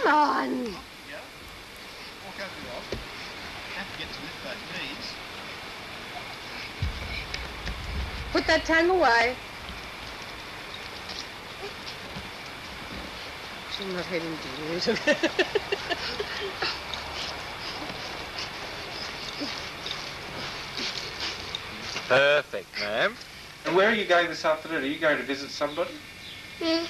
on. Yeah. Walk over the log. Have to get to lift those knees. Put that tongue away. I'm not heading to you. Perfect, ma'am. And where are you going this afternoon? Are you going to visit somebody? Hmm.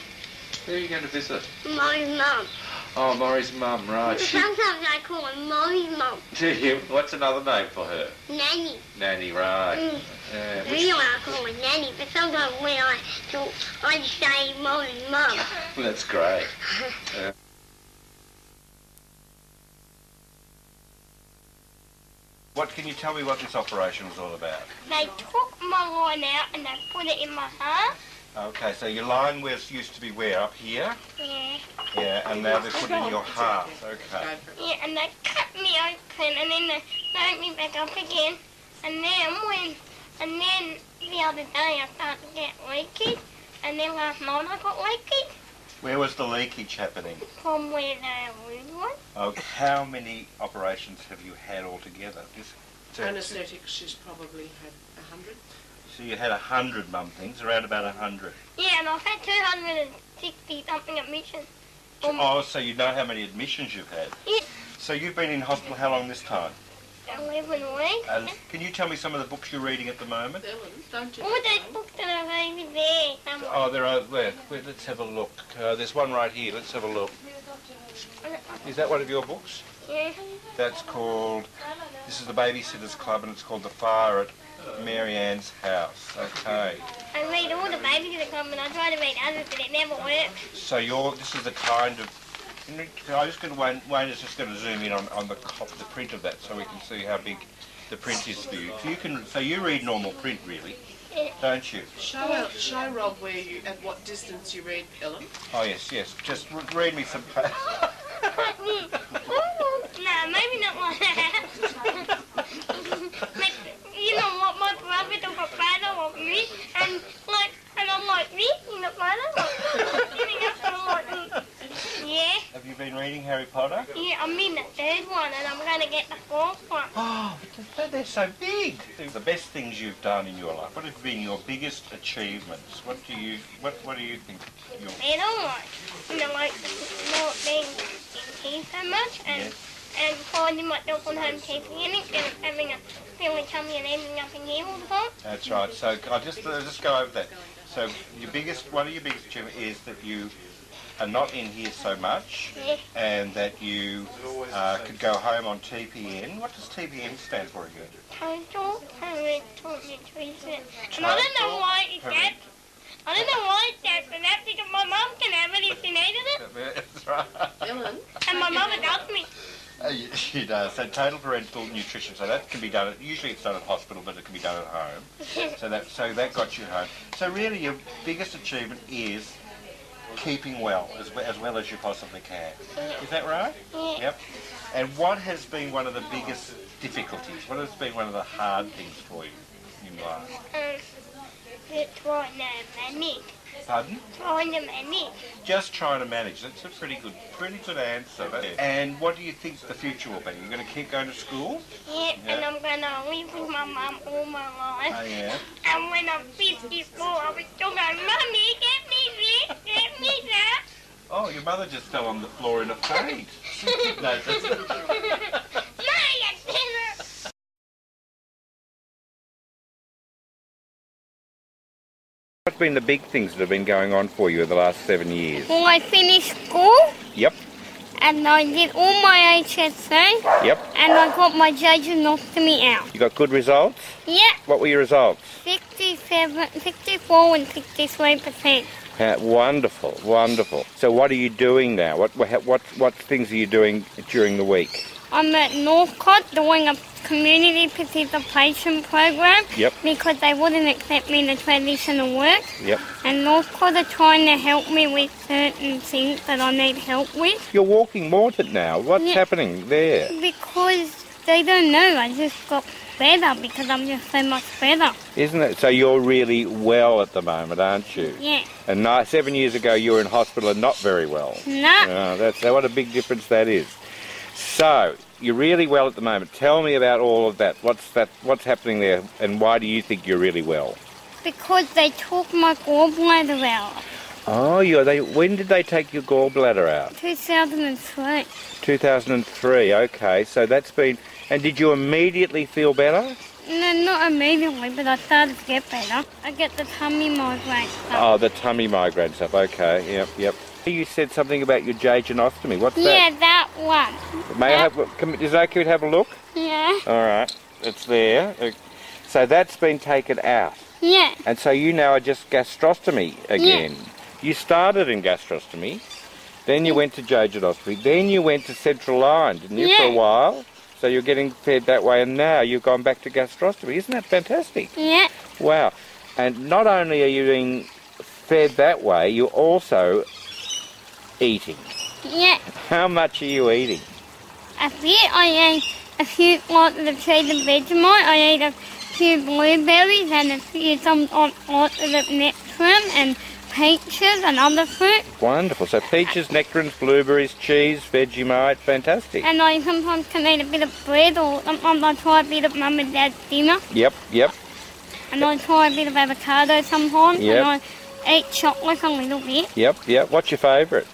Who are you going to visit? My mum. Oh, Maury's mum, right. Sometimes I call her Molly's mum. Do you? What's another name for her? Nanny. Nanny, right. Mm. Really want to call her Nanny, but sometimes when I talk, I just say Molly's mum. That's great. What can you tell me what this operation was all about? They took my line out and they put it in my heart. Okay, so your line used to be where? Up here? Yeah. Yeah, and now they put it in your heart. Okay. Yeah, and they cut me open and then they sewed me back up again. And then the other day I started to get leakage, and then last night I got leakage. Where was the leakage happening? From where they wound one. Okay. How many operations have you had altogether? Anaesthetics, she's probably had 100. So you had 100 mum things, around about 100. Yeah, and I've had 260 something admissions. Oh, so you know how many admissions you've had? Yeah. So you've been in hospital how long this time? 11 weeks. Can you tell me some of the books you're reading at the moment? Ellen, don't you? All those books that are over there. Somewhere. Oh, they're over there. Wait, let's have a look. There's one right here. Let's have a look. Is that one of your books? Yeah. That's called, this is the Babysitter's Club, and it's called The Fire at Mary Ann's House. Okay. I read all the babies that come and I try to read others, but it never works. So this is the kind of, Wayne is just going to zoom in on the print of that so we can see how big the print is for you. So you read normal print really, don't you? Show Rob at what distance you read, Ellen. Oh yes. Just read me some. No, maybe not like that. But you know what, my brother took a photo of me and I'm like this in the photo. Yeah. Have you been reading Harry Potter? Yeah, I'm in the third one and I'm going to get the fourth one. Oh, but they're so big. The best things you've done in your life. What have been your biggest achievements? What do you think? I don't like not being in so much and finding myself on home care clinic and having a feeling tummy and ending up in here all the time. That's right. So I'll just go over that. So one of your biggest achievements is that you are not in here so much, and that you could go home on TPN. What does TPN stand for again? Total parental nutrition. And I don't know why it's that. I don't know why it's that, but that's because my mum can have it if she needed it. That's right. Ellen? And my mother does me. She does. So total parental nutrition. So that can be done. Usually it's done at hospital, but it can be done at home. So that got you home. So really, your biggest achievement is keeping well as well as you possibly can. Is that right? Yeah. Yep. And what has been one of the biggest difficulties? What has been one of the hard things for you in life? Trying to manage. Pardon? Trying to manage. Just trying to manage. That's a pretty good answer. And what do you think the future will be? You're going to keep going to school? Yeah, and I'm going to live with my mum all my life. Oh, yeah? And when I'm 54, I'll be still going, Mummy, get me this, get me that. Oh, your mother just fell on the floor in a faint. No, that's No, you didn't. What's been the big things that have been going on for you in the last 7 years? Well, I finished school. Yep. And I did all my HSC. Yep. And I got my jejunostomy out. You got good results? Yeah. What were your results? 64 and 63%. Wonderful, wonderful. So what are you doing now? What things are you doing during the week? I'm at Northcott doing a community participation program. Yep. Because they wouldn't accept me in the traditional work. Yep. And Northcott are trying to help me with certain things that I need help with. You're walking more now. What's happening there? Because they don't know. I just got better because I'm just so much better. Isn't it? So you're really well at the moment, aren't you? Yeah. And 7 years ago you were in hospital and not very well. No. That's what a big difference that is. So you're really well at the moment. Tell me about all of that. What's happening there, and why do you think you're really well? Because they took my gallbladder out. Oh, when did they take your gallbladder out? 2003. 2003. Okay, so that's been. And did you immediately feel better? No, not immediately, but I started to get better. I get the tummy migraine stuff. Oh, the tummy migraine stuff. Okay, yep. You said something about your jejunostomy. What's that? Yeah, that one. May I have? Is it okay to have a look? Yeah. All right, it's there. So that's been taken out. Yeah. And so you now are just gastrostomy again. Yeah. You started in gastrostomy, then you went to jejunostomy, then you went to central line, didn't you, for a while? So you're getting fed that way, and now you've gone back to gastrostomy. Isn't that fantastic? Yeah. Wow. And not only are you being fed that way, you're also eating. Yeah. How much are you eating? A bit. I ate a few lots of cheese and Vegemite. I ate a few blueberries and a few lots of nectarine and peaches and other fruit. Wonderful. So peaches, nectarines, blueberries, cheese, Vegemite, fantastic. And I sometimes can eat a bit of bread, or sometimes I try a bit of mum and dad's dinner. Yep. And I try a bit of avocado sometimes. Yep. And I eat chocolate a little bit. Yep. What's your favourite?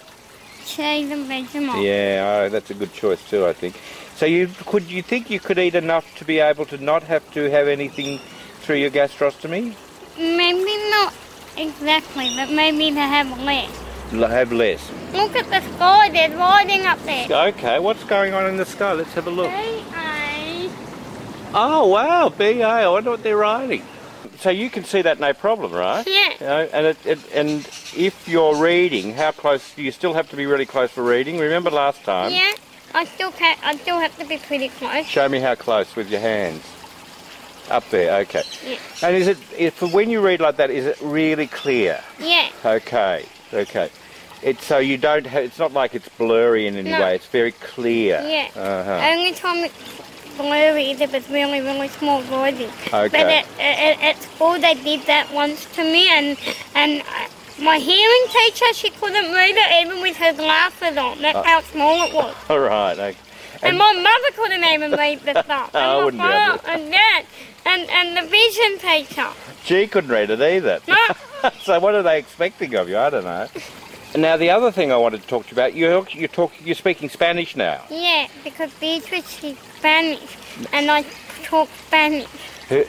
Cheese and Vegemite. Yeah, that's a good choice too, I think. So you think you could eat enough to be able to not have to have anything through your gastrostomy? Maybe not exactly, but maybe to have less. Have less. Look at the sky, there's writing up there. Okay, what's going on in the sky? Let's have a look. B-A. Oh wow, BA. I wonder what they're writing. So you can see that no problem, right? Yeah. And if you're reading, how close? Do you still have to be really close for reading? Remember last time? Yeah. I still have to be pretty close. Show me how close with your hands. Up there, okay. Yeah. And when you read like that, is it really clear? Yeah. Okay. So you don't have, it's not like it's blurry in any way, it's very clear. Yeah. Uh-huh. Only time it's blurry is if it's really, really small writing. Okay. But at school they did that once to me, and my hearing teacher, she couldn't read it even with her glasses on. That's how small it was. All right. Okay. And my mother couldn't even read the stuff. And I my wouldn't be able father and dad and the vision teacher. She couldn't read it either. No. So what are they expecting of you? I don't know. Now the other thing I wanted to talk to you about, you're speaking Spanish now. Yeah, because Beatrice is Spanish, and I talk Spanish.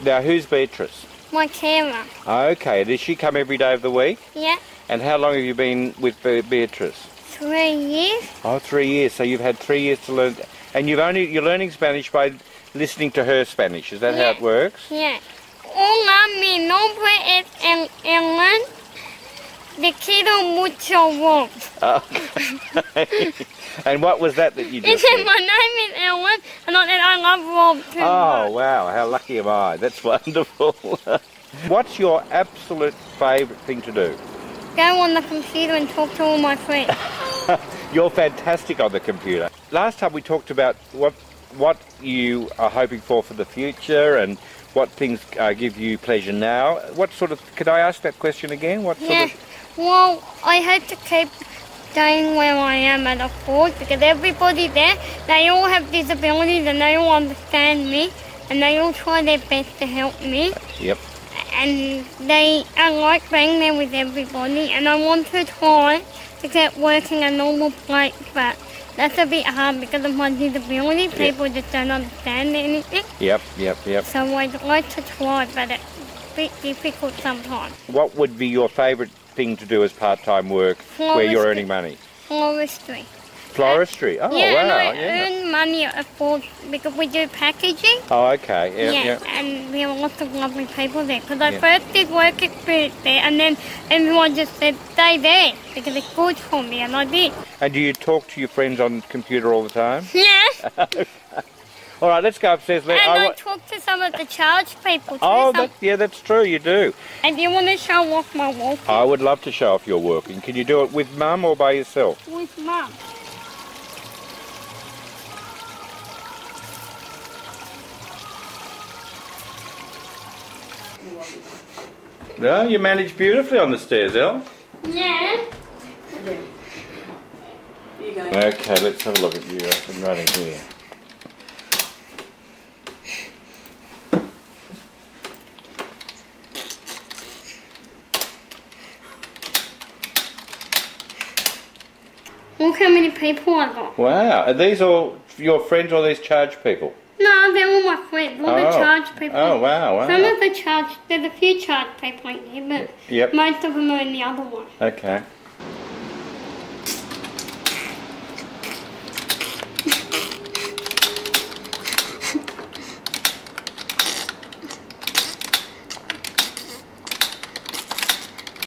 Now who's Beatrice? My carer. Okay. Does she come every day of the week? Yeah. And how long have you been with Beatrice? 3 years. Oh, 3 years. So you've had 3 years to learn, and you're learning Spanish by listening to her Spanish. Is that how it works? Yeah. Hola, mi nombre es Ellen. Te quiero mucho vos. And what was that you It just said said? my name is Ellen, and I love Rob too Oh, much. wow. How lucky am I? That's wonderful. What's your absolute favourite thing to do? Go on the computer and talk to all my friends. You're fantastic on the computer. Last time we talked about what you are hoping for the future and what things give you pleasure now. Could I ask that question again? Well, I hope to keep staying where I am at a course because everybody there, they all have disabilities and they all understand me and they all try their best to help me. Yep. And I like being there with everybody, and I want to try to get working a normal place, but that's a bit hard because of my disability. People just don't understand anything. Yep. So I'd like to try, but it's a bit difficult sometimes. What would be your favourite thing to do as part-time work where you're earning money? Floristry. Floristry? Oh, yeah, wow. And I earn money at Ford because we do packaging. Oh, okay. Yeah. And we have lots of lovely people there. Because I first did work experience there, and then everyone just said, stay there, because it's good for me, and I did. And do you talk to your friends on the computer all the time? Yeah. All right, let's go upstairs. I talk to some of the charge people too. Oh, that's true, you do. And do you want to show off my walking? I would love to show off your walking. Can you do it with Mum or by yourself? With Mum. No, you managed beautifully on the stairs, Elle. Yeah. You go. Okay, let's have a look at you up and running here. Look how many people I got. Wow, are these all your friends or these charge people? No, they're all my friends. All the charge people. Oh, wow, wow. Some of the charge, there's a few charge people in here, but Yep. most of them are in the other one. Okay.